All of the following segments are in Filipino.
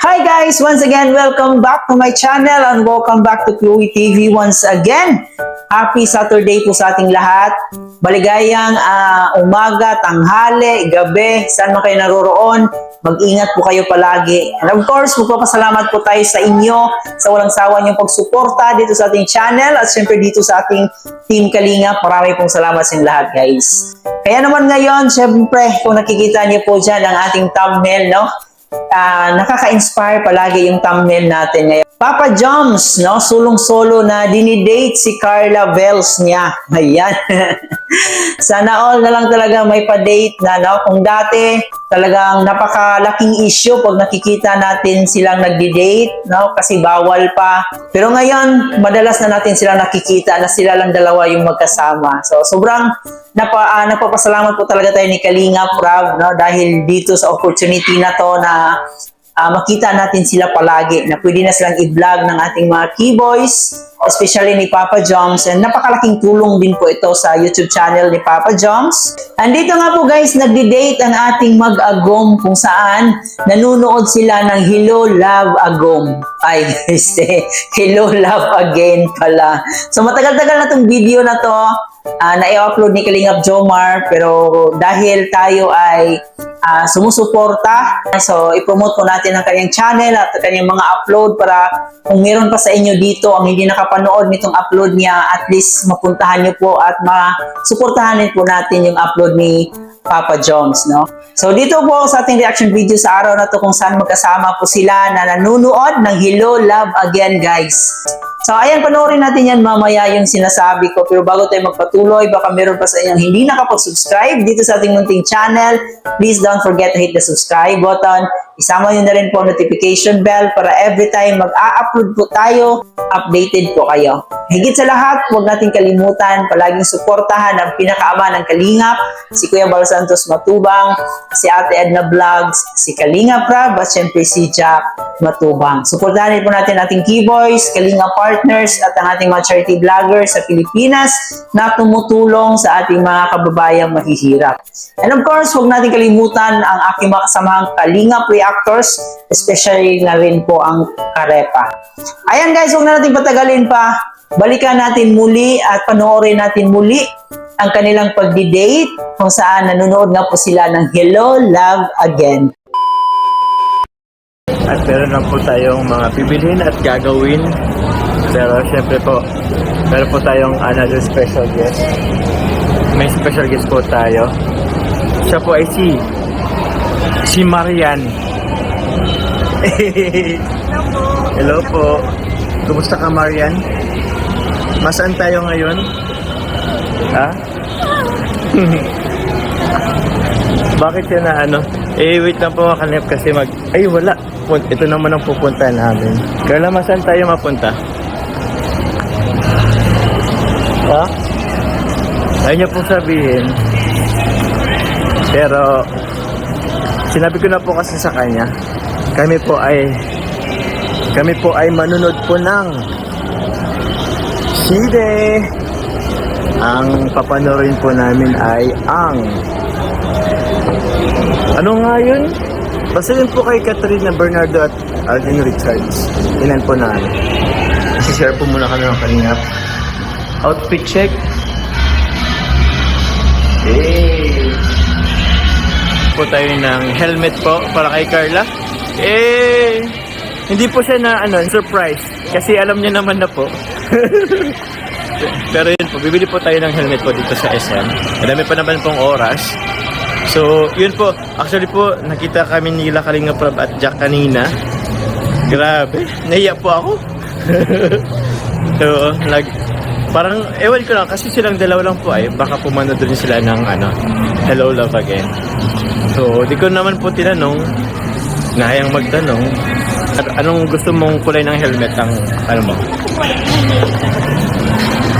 Hi guys! Once again, welcome back to my channel and welcome back to Chloe TV once again. Happy Saturday po sa ating lahat. Maligayang umaga, tanghali, gabi, saan man kayo naroroon. Mag-ingat po kayo palagi. And of course, magpapasalamat po tayo sa inyo sa walang sawa niyong pagsuporta dito sa ating channel at syempre dito sa ating Team Kalinga. Marami pong salamat sa inyo lahat guys. Kaya naman ngayon, syempre, kung nakikita niyo po dyan ang ating thumbnail, no? Nakaka-inspire palagi yung thumbnail natin ngayon. Papa Joms, no? Sulong-solo na dinidate si Carla Bells niya. Ayan. Sana all na lang talaga may pa-date na, no? Kung dati talagang napakalaking issue pag nakikita natin silang nagdi-date, no? Kasi bawal pa. Pero ngayon, madalas na natin silang nakikita na sila lang dalawa yung magkasama. So, sobrang napapasalamat po talaga tayo ni Kalinga Prab, no? Dahil dito sa opportunity na to na makita natin sila palagi na pwede na silang i-vlog ng ating mga keyboys, especially ni Papa Joms. And napakalaking tulong din po ito sa YouTube channel ni Papa Joms. Andito nga po guys, nagdi-date ang ating mag-agom kung saan nanunood sila ng Hello Love Agom. Ay, Hello Love Again pala. So matagal-tagal na itong video na to na i-upload ni Kalingap Jomar, pero dahil tayo ay sumusuporta, so i-promote po natin ang kanyang channel at kanyang mga upload para kung meron pa sa inyo dito ang hindi nakapanood nitong upload niya, at least mapuntahan niyo po at masuportahan po natin yung upload ni Papa Joms, no? So dito po sa ating reaction video sa araw na to kung saan magkasama po sila na nanunood ng Hello Love Again guys. So ayan, panoorin natin yan mamaya yung sinasabi ko. Pero bago tayo magpatuloy, baka meron pa sa inyong hindi nakapag-subscribe dito sa ating munting channel. Please don't forget to hit the subscribe button. Isama nyo na rin po notification bell para every time mag-a-upload po tayo, updated po kayo. Higit sa lahat, huwag natin kalimutan, palaging suportahan ang pinakaama ng Kalingap, si Kuya Bal Santos Matubang, si Ate Edna Vlogs, si Kalinga Prab, at syempre si Jack Matubang. Suportahan rin po natin ating keyboys, Kalinga partners, at ang ating mga charity vloggers sa Pilipinas na tumutulong sa ating mga kababayang mahihirap. And of course, huwag natin kalimutan ang aking mga kasamahang Kalingap reactors, especially na rin po ang Karepa. Ayan guys, huwag na natin patagalin pa. Balikan natin muli at panoorin natin muli ang kanilang pagdi-date kung saan nanonood nga po sila ng Hello Love Again. At meron lang po tayong mga bibilhin at gagawin. Pero syempre po, meron po tayong another special guest. May special guest po tayo. Siya po ay si Marian. Hello po. Kumusta ka, Marian? Masaan tayo ngayon? Ha? Bakit yan na ano? Wait lang po mga Kalingap kasi ay wala. Ito naman ang pupunta namin. Carla, masaan tayo mapunta? Ha? Ayaw niya pong sabihin. Pero sinabi ko na po kasi sa kanya, kami po ay manunod po ng sine. Ang papanorin po namin ay ang ano nga yun? Basta yun po kay Catherine Bernardo at Alden Richards. Inan po namin. Share po muna kami ng Kalingap. Outfit check. Hey! Po tayo ng helmet po para kay Carla. Hindi po siya na surprise kasi alam niya naman na po. Pero yun po, bibili po tayo ng helmet po dito sa SM. Madami pa naman pong oras. So yun po, actually po nakita kami nila Kalinga Prab at Jack kanina. Grabe, nahiya po ako. So parang ewan ko lang kasi silang dalawa lang po ay baka pumanood din sila ng Hello Love Again. So di ko naman po tinanong, nahayang magtanong, at anong gusto mong kulay ng helmet ang mo?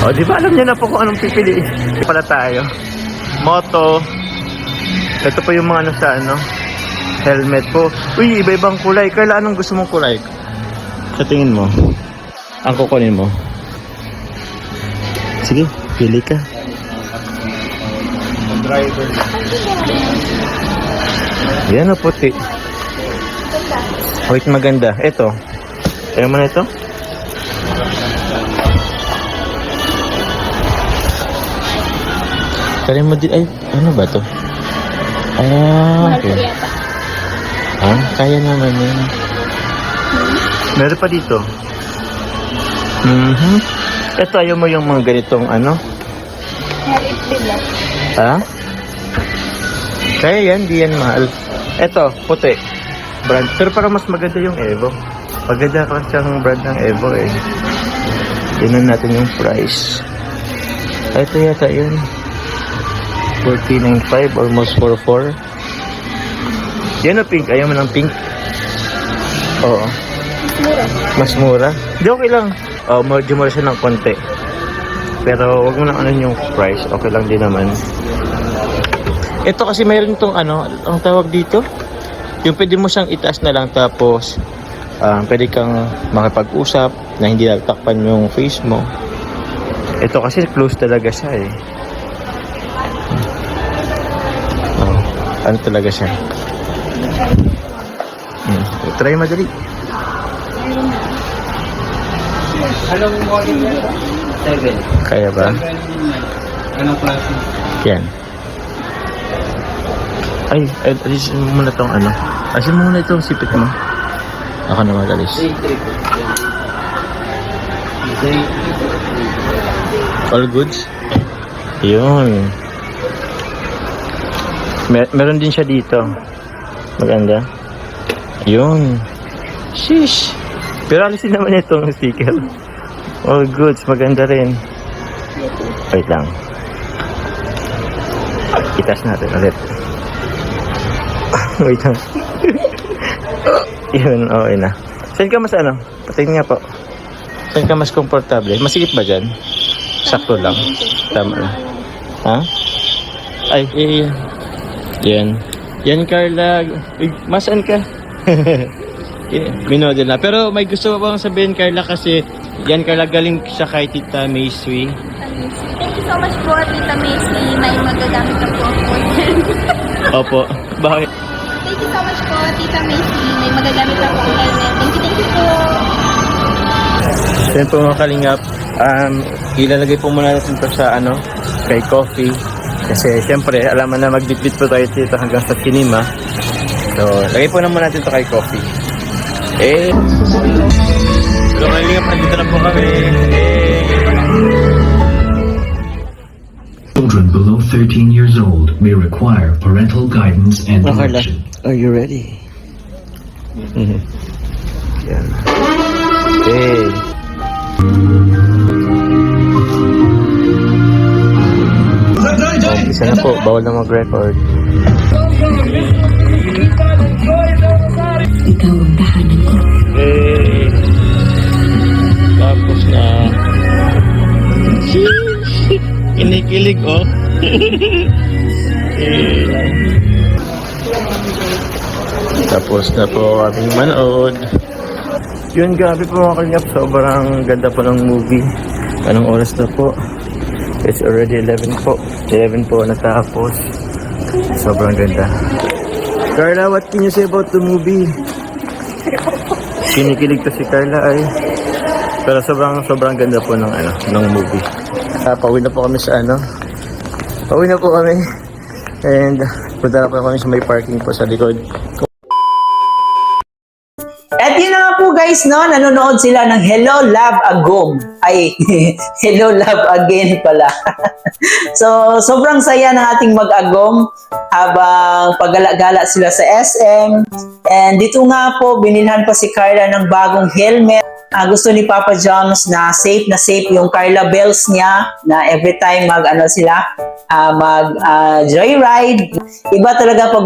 O di ba alam niya na po kung anong pipili pala tayo. Moto. Ito po yung mga helmet po. Uy, iba-ibang kulay. Carla, anong gusto mong kulay? Sa tingin mo? Ang kukunin mo? Sige, pili ka. Driver. Yan o, puti. White maganda. Ito. Ayaw mo na ito? Kaya mo din, ay, ano ba to? Mahal po Okay. yata. Kaya naman yun. Meron pa dito. Ito, ayaw mo yung mga ganitong ano? Mahal ito lang. Ha? Kaya yan, di yan mahal. Ito, puti. Brand. Pero parang mas maganda yung Evo. Maganda kasi ang brand ng Evo eh. Tingnan natin yung price. Ito yata yun. 14.95, almost 44. Yan o pink. Ayaw mo ng pink? Oo. Mura. Mas mura? Di okay lang. Medyo mura siya ng konti. Pero wag mo lang ano yung price. Okay lang din naman. Ito kasi mayroon tong ano, ang tawag dito. Yung pwede mo siyang itaas na lang tapos pwede kang makipag-usap na hindi nagtakpan yung face mo. Ito kasi close talaga siya eh. Ano talaga siya? Try madali. Kaya ba? Anong klase? Yan. Ay, alisin mo muna tong ano. Alisin mo muna itong sipit mo. Ako na mag-alis. All goods? Yun. Meron din siya dito. Maganda. Yun. Sheesh. Pero alisin naman itong sticker. All goods. Maganda rin. Wait lang. Itas natin ulit. Wait lang. Yun, okay na. Saan ka mas ano? Patingin nga po. Saan ka mas komportable? Masikip ba dyan? Sakto lang. Tama na. Ha? Ay, yan. Yan, Carla. Masan ka? Minodel na. Pero may gusto ko bang sabihin, Carla, kasi yan, Carla, galing siya kay Tita Maysui. Thank you so much po, Tita Macy. May magagamit na po ako. Opo. Bakit? Thank you so much po, Tita Macy. May magagamit na po ang helmet. Thank you po. Yan po mga kalingap. Ilalagay po muna natin ito sa ano, kay coffee. Kasi siyempre, alam mo na magbitbit po tayo dito hanggang sa kinima. So, lagay po naman natin ito kay coffee. So, kalingap, andito na po kami. Children below 13 years old may require parental guidance and Carla, direction. are you ready? Yan. Isa na po, bawal na mag-record. Ikaw ang tahanan ko. Tapos na. Kinikilig, oh. Tapos na po aming manood. Yun, grabe po mga kalingap. Sobrang ganda po ng movie. Anong oras na po? It's already 11 po. 11 po natapos. Sobrang ganda. Carla, what can you say about the movie? Kinikilig to si Carla ay. Pero sobrang ganda po ng ano, ng movie. Pauwi na po kami sa ano. Pauwi na po kami. And punta na po kami sa may parking po sa likod. At yun na nga po guys, no? Nanonood sila ng Hello Love Agong. Ay, Hello Love Again pala. So, sobrang saya ng ating mag-agong habang paggala-gala sila sa SM. And dito nga po, binilhan pa si Carla ng bagong helmet. Gusto ni Papa Joms na safe yung Carla Bells niya na every time mag joyride. Iba talaga pag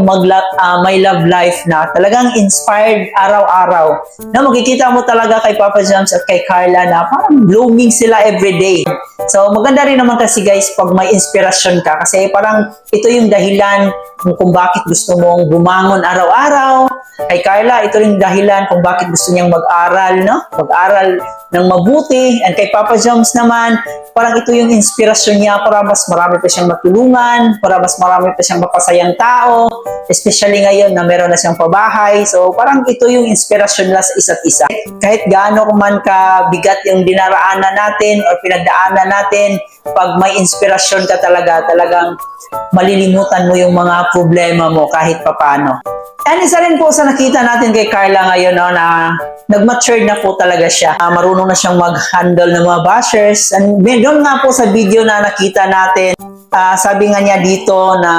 may love life na talagang inspired araw-araw. Na makikita mo talaga kay Papa Joms at kay Carla na parang blooming sila every day. So maganda rin naman kasi guys pag may inspirasyon ka kasi parang ito yung dahilan kung bakit gusto mong bumangon araw-araw. Kay Carla, ito rin dahilan kung bakit gusto niyang mag-aral, no? Mag-aral ng mabuti. And kay Papa Joms naman, parang ito yung inspirasyon niya para mas marami pa siyang matulungan, para mas marami pa siyang mapasayang tao, especially ngayon na meron na siyang pabahay. So parang ito yung inspirasyon nila sa isa't isa. Kahit gaano man kabigat yung dinaraanan natin o pinagdaanan natin, pag may inspirasyon ka talagang malilimutan mo yung mga problema mo kahit papano. And isa rin po sa nakita natin kay Carla ngayon, no, na nag-mature na po talaga siya. Marunong na siyang mag-handle ng mga bashers. And doon nga po sa video na nakita natin, sabi nga niya dito na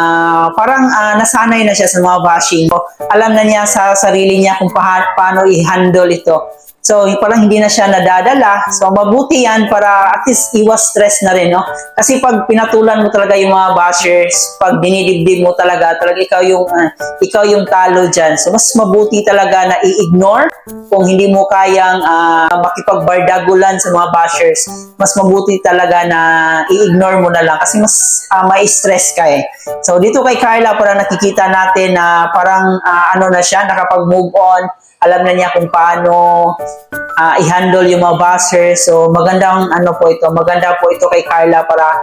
parang nasanay na siya sa mga bashing. Alam na niya sa sarili niya kung paano i-handle ito. So, parang hindi na siya nadadala. So, mabuti yan para at least iwas stress na rin, no? Kasi pag pinatulan mo talaga yung mga bashers, pag dinidibdib mo talaga ikaw yung talo dyan. So, mas mabuti talaga na i-ignore kung hindi mo kayang makipagbardagulan sa mga bashers. Mas mabuti talaga na i-ignore mo na lang kasi mas ma-stress ka eh. So, dito kay Carla, parang nakikita natin na parang na siya, nakapag-move on. Alam na niya kung paano i-handle yung mga bashers. So maganda po ito kay Carla para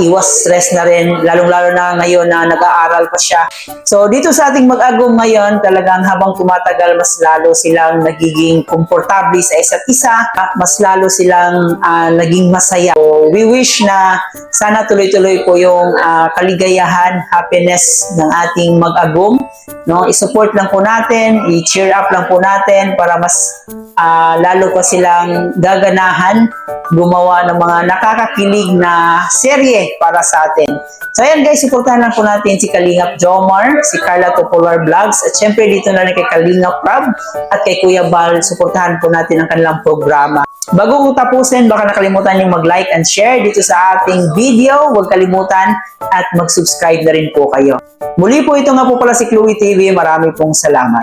iwas stress na rin, lalong-lalo na ngayon na nag-aaral pa siya. So dito sa ating mag-agum ngayon, talagang habang tumatagal, mas lalo silang nagiging komportable sa isa't isa, mas lalo silang naging masaya. So we wish na sana tuloy-tuloy po yung kaligayahan, happiness ng ating mag-agum. No, i-support lang po natin, i-cheer up lang po natin para mas lalo pa silang gaganahan gumawa ng mga nakakakilig na serye para sa atin. So ayan guys, supportahan lang po natin si Kalingap Jomar, si Carla Popular Vlogs, at syempre dito na rin kay Kalingap Rob at kay Kuya Bal, supportahan po natin ang kanilang programa. Bago ko tapusin, baka nakalimutan yung mag-like and share dito sa ating video. Huwag kalimutan at mag-subscribe na rin po kayo. Muli po ito nga po pala si Chloe TV. Marami pong salamat.